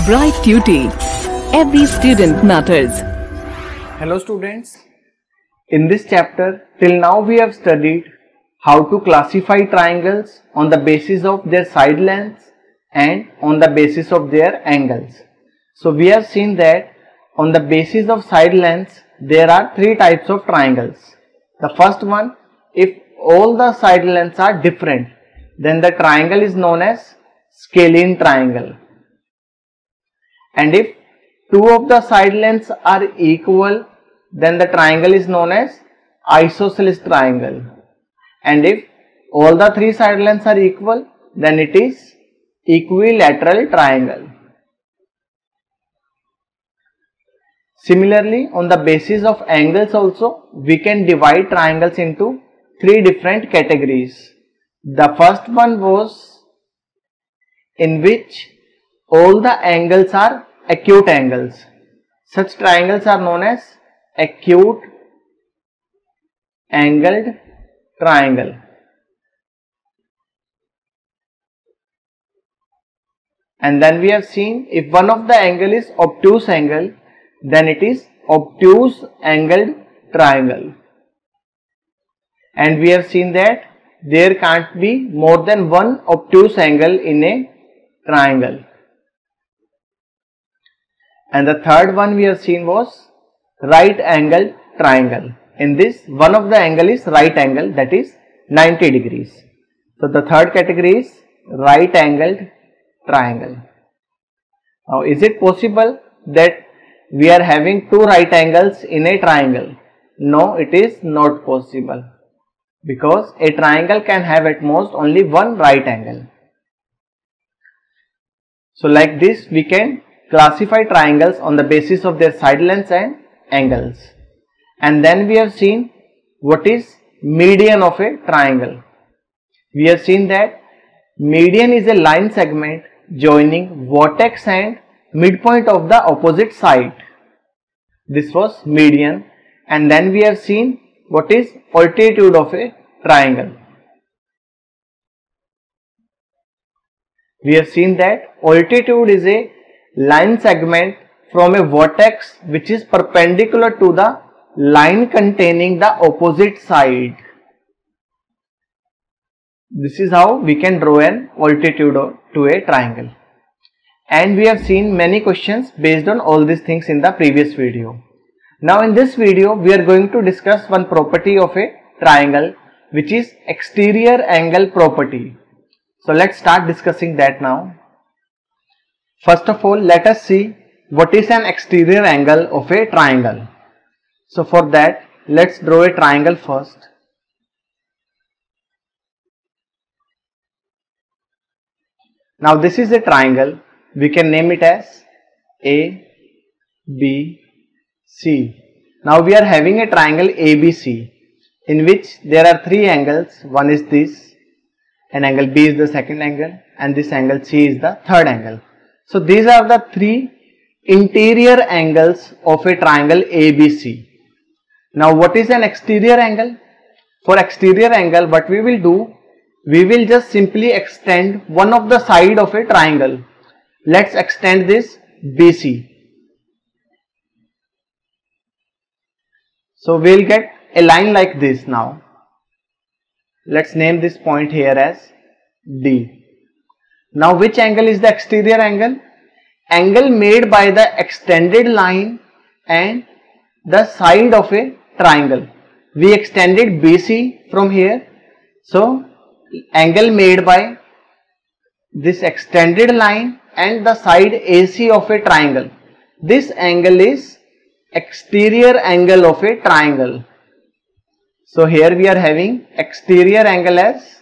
Bright Tuty. Every student matters. Hello students. In this chapter, till now we have studied how to classify triangles on the basis of their side lengths and on the basis of their angles. So we have seen that on the basis of side lengths, there are three types of triangles. The first one, if all the side lengths are different, then the triangle is known as scalene triangle. And if two of the side lengths are equal, then the triangle is known as isosceles triangle. And if all the three side lengths are equal, then it is equilateral triangle. Similarly, on the basis of angles also, we can divide triangles into three different categories. The first one was in which all the angles are acute angles. Such triangles are known as acute angled triangle. And then we have seen if one of the angle is obtuse angle, then it is obtuse angled triangle. And we have seen that there can't be more than one obtuse angle in a triangle. And the third one we have seen was right angled triangle. In this, one of the angle is right angle, that is 90 degrees. So the third category is right angled triangle. Now, is it possible that we are having two right angles in a triangle? No, it is not possible, because a triangle can have at most only one right angle. So like this, we can classify triangles on the basis of their side lengths and angles. And then we have seen what is median of a triangle. We have seen that median is a line segment joining vertex and midpoint of the opposite side. This was median. And then we have seen what is altitude of a triangle. We have seen that altitude is a line segment from a vertex which is perpendicular to the line containing the opposite side. This is how we can draw an altitude to a triangle. And we have seen many questions based on all these things in the previous video. Now in this video, we are going to discuss one property of a triangle, which is exterior angle property. So let's start discussing that now. First of all, let us see what is an exterior angle of a triangle. So for that, let's draw a triangle first. Now this is a triangle. We can name it as A, B, C. Now we are having a triangle ABC in which there are three angles. One is this, and angle B is the second angle, and this angle C is the third angle. So these are the three interior angles of a triangle ABC. Now what is an exterior angle? For exterior angle, what we will do, we will just simply extend one of the side of a triangle. Let's extend this BC. So we will get a line like this now. Let's name this point here as D. Now which angle is the exterior angle? Angle made by the extended line and the side of a triangle. We extended BC from here. So angle made by this extended line and the side AC of a triangle. This angle is exterior angle of a triangle. So here we are having exterior angle as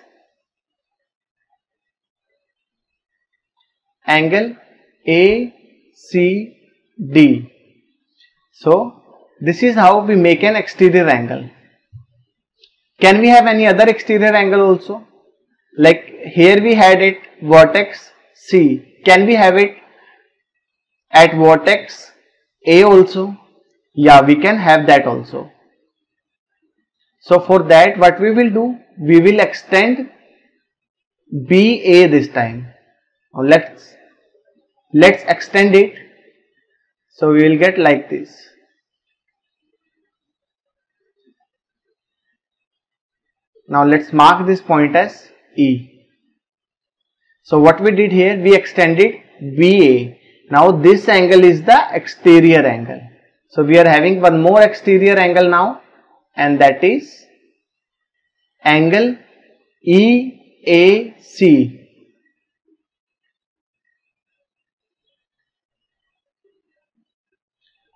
angle ACD. So this is how we make an exterior angle. Can we have any other exterior angle also? Like here we had it vertex C. Can we have it at vertex A also? Yeah, we can have that also. So for that, what we will do, we will extend BA this time. Now Let's extend it. So we will get like this. Now let's mark this point as E. So what we did here, we extended BA. Now this angle is the exterior angle. So we are having one more exterior angle now, and that is angle EAC.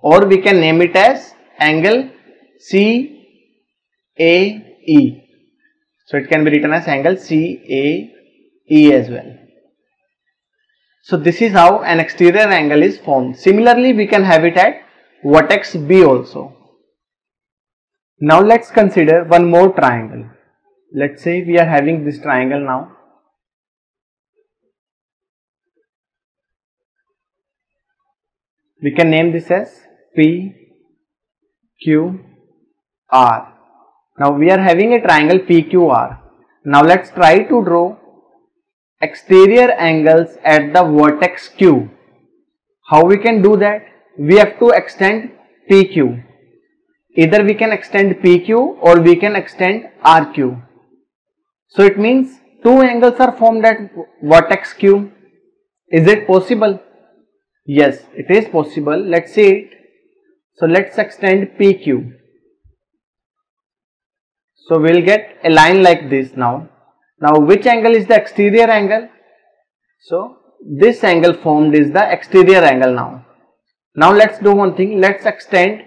Or we can name it as angle CAE. So it can be written as angle CAE as well. So this is how an exterior angle is formed. Similarly, we can have it at vertex B also. Now let's consider one more triangle. Let's say we are having this triangle now. We can name this as PQR. Now we are having a triangle PQR. Now let's try to draw exterior angles at the vertex Q. How we can do that? We have to extend PQ. Either we can extend PQ or we can extend RQ. So it means two angles are formed at vertex Q. Is it possible? Yes, it is possible. Let's see it. So let's extend PQ. So we'll get a line like this now. Now which angle is the exterior angle? So this angle formed is the exterior angle now. Now let's do one thing. Let's extend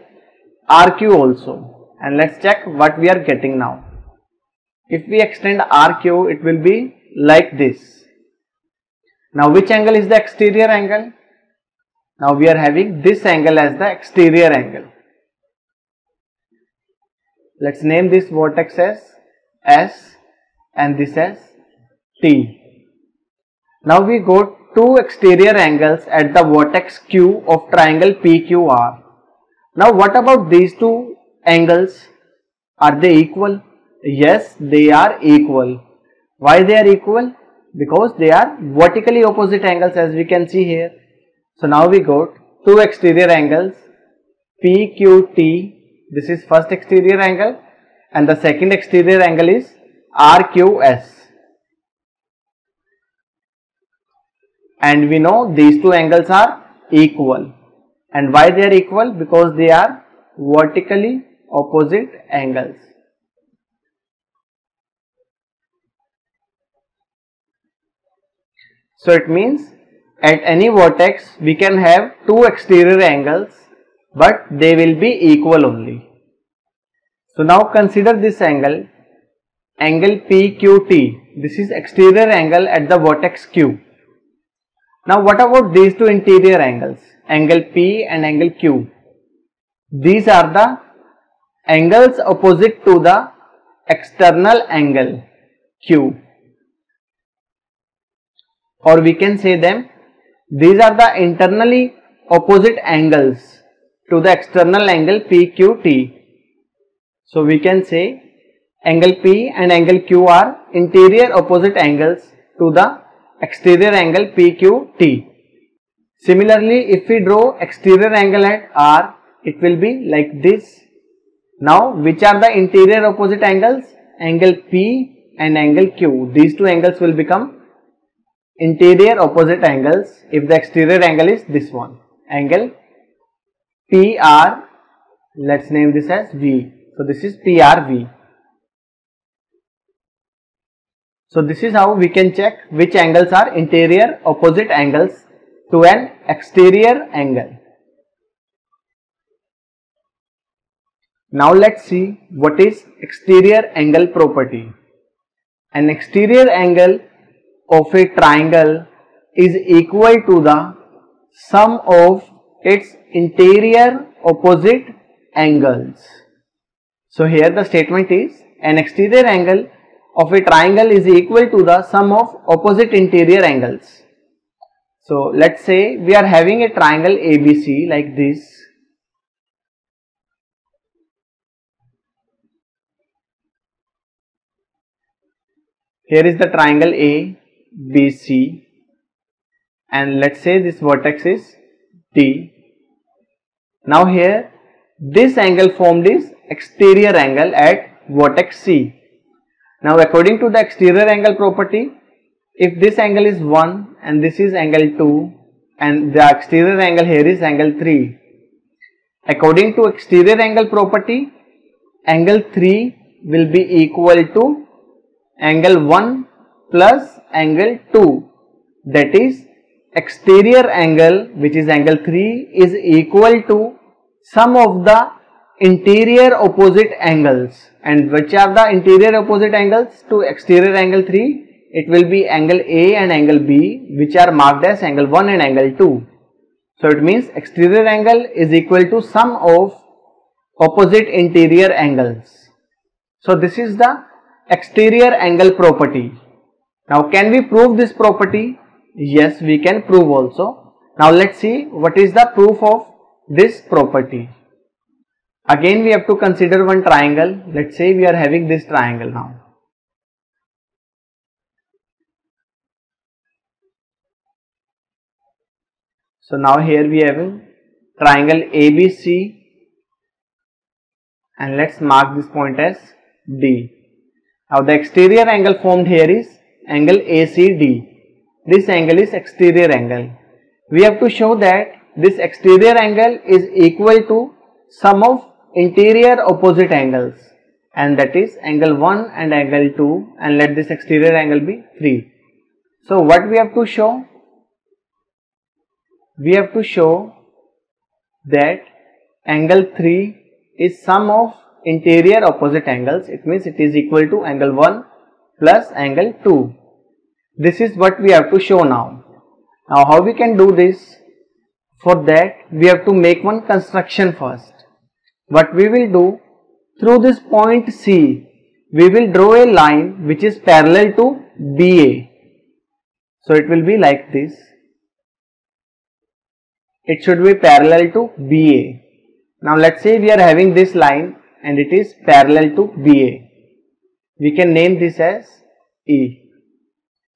RQ also, and let's check what we are getting now. If we extend RQ, it will be like this. Now which angle is the exterior angle? Now we are having this angle as the exterior angle. Let's name this vertex as S and this as T. Now we got two exterior angles at the vertex Q of triangle PQR. Now what about these two angles? Are they equal? Yes, they are equal. Why they are equal? Because they are vertically opposite angles, as we can see here. So now we got two exterior angles PQT. This is first exterior angle, and the second exterior angle is RQS. And we know these two angles are equal. And why they are equal? Because they are vertically opposite angles. So it means at any vertex we can have two exterior angles, but they will be equal only. So now consider this angle, angle PQT. This is exterior angle at the vertex Q. Now what about these two interior angles, angle P and angle Q? These are the angles opposite to the external angle Q. Or we can say them, these are the internally opposite angles to the external angle PQT. So we can say angle P and angle Q are interior opposite angles to the exterior angle PQT. Similarly, if we draw exterior angle at R, it will be like this. Now, which are the interior opposite angles? Angle P and angle Q. These two angles will become interior opposite angles if the exterior angle is this one, angle PR. Let's name this as V. So this is PRV. So this is how we can check which angles are interior opposite angles to an exterior angle. Now let's see what is exterior angle property. An exterior angle of a triangle is equal to the sum of its interior opposite angles. So here the statement is an exterior angle of a triangle is equal to the sum of opposite interior angles. So let's say we are having a triangle ABC like this. Here is the triangle ABC, and let's say this vertex is D. Now here this angle formed is exterior angle at vertex C. Now according to the exterior angle property, if this angle is 1 and this is angle 2 and the exterior angle here is angle 3, according to exterior angle property, angle 3 will be equal to angle 1 plus angle 2, that is exterior angle, which is angle 3, is equal to sum of the interior opposite angles. And which are the interior opposite angles to exterior angle 3? It will be angle A and angle B, which are marked as angle 1 and angle 2. So it means exterior angle is equal to sum of opposite interior angles. So this is the exterior angle property. Now can we prove this property? Yes, we can prove also. Now let's see what is the proof of this property. Again we have to consider one triangle. Let's say we are having this triangle now. So now here we have a triangle ABC, and let's mark this point as D. Now the exterior angle formed here is angle ACD. This angle is exterior angle. We have to show that this exterior angle is equal to sum of interior opposite angles, and that is angle 1 and angle 2, and let this exterior angle be 3. So what we have to show? We have to show that angle 3 is sum of interior opposite angles. It means it is equal to angle 1 plus angle 2. This is what we have to show now. Now how we can do this? For that we have to make one construction first. What we will do, through this point C, we will draw a line which is parallel to BA. So it will be like this. It should be parallel to BA. Now let's say we are having this line and it is parallel to BA. We can name this as E.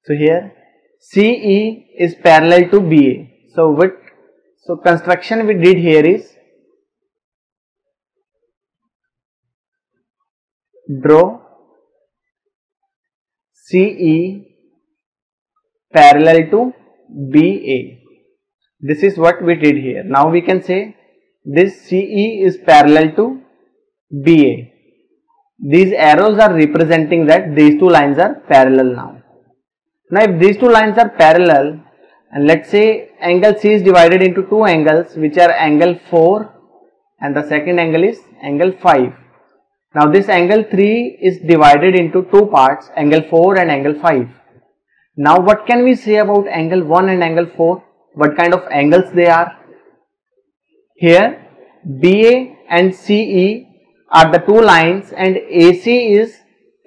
So here CE is parallel to BA. So construction we did here is draw CE parallel to BA. This is what we did here. Now we can say this CE is parallel to BA. These arrows are representing that these two lines are parallel now. Now if these two lines are parallel, and let's say angle C is divided into two angles which are angle 4 and the second angle is angle 5. Now this angle 3 is divided into two parts, angle 4 and angle 5. Now what can we say about angle 1 and angle 4? What kind of angles they are? Here BA and CE are the two lines and AC is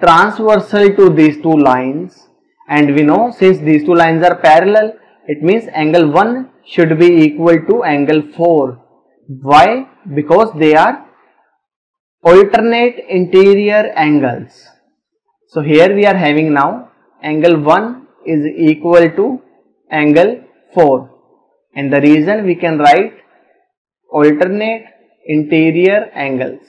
transversal to these two lines, and we know since these two lines are parallel, it means angle 1 should be equal to angle 4. Why? Because they are alternate interior angles. So here we are having now angle 1 is equal to angle 4, and the reason we can write alternate interior angles.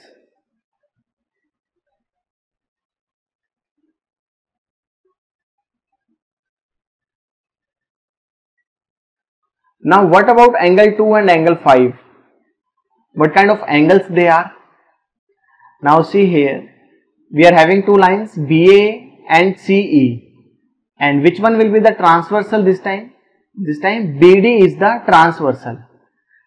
Now what about angle 2 and angle 5? What kind of angles they are? Now see here, we are having two lines BA and CE, and which one will be the transversal this time? This time BD is the transversal.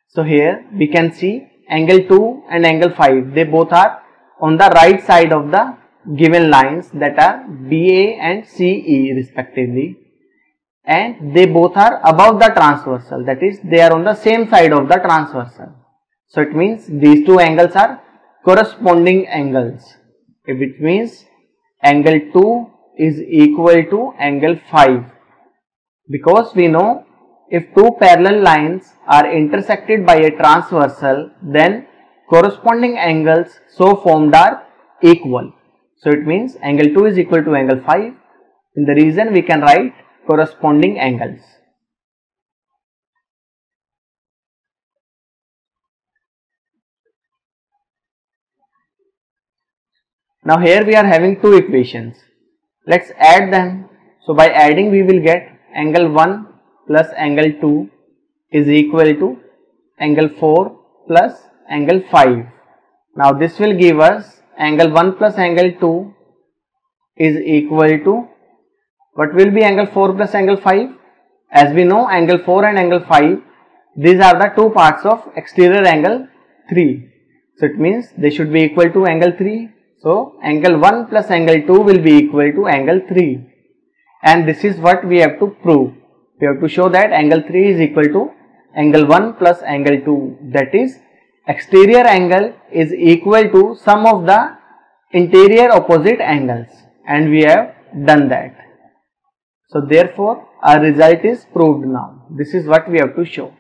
So here we can see angle 2 and angle 5, they both are on the right side of the given lines, that are BA and CE respectively, and they both are above the transversal, that is they are on the same side of the transversal. So it means these two angles are corresponding angles. It means angle 2 is equal to angle 5, because we know if two parallel lines are intersected by a transversal, then corresponding angles so formed are equal. So it means angle 2 is equal to angle 5. In the reason we can write corresponding angles. Now here we are having two equations. Let's add them. So by adding we will get angle 1 plus angle 2 is equal to angle 4 plus angle 5. Now this will give us angle 1 plus angle 2 is equal to, what will be angle 4 plus angle 5? As we know, angle 4 and angle 5, these are the two parts of exterior angle 3. So it means they should be equal to angle 3. So angle 1 plus angle 2 will be equal to angle 3. And this is what we have to prove. We have to show that angle 3 is equal to angle 1 plus angle 2. That is, exterior angle is equal to sum of the interior opposite angles. And we have done that. So therefore, our result is proved now. This is what we have to show.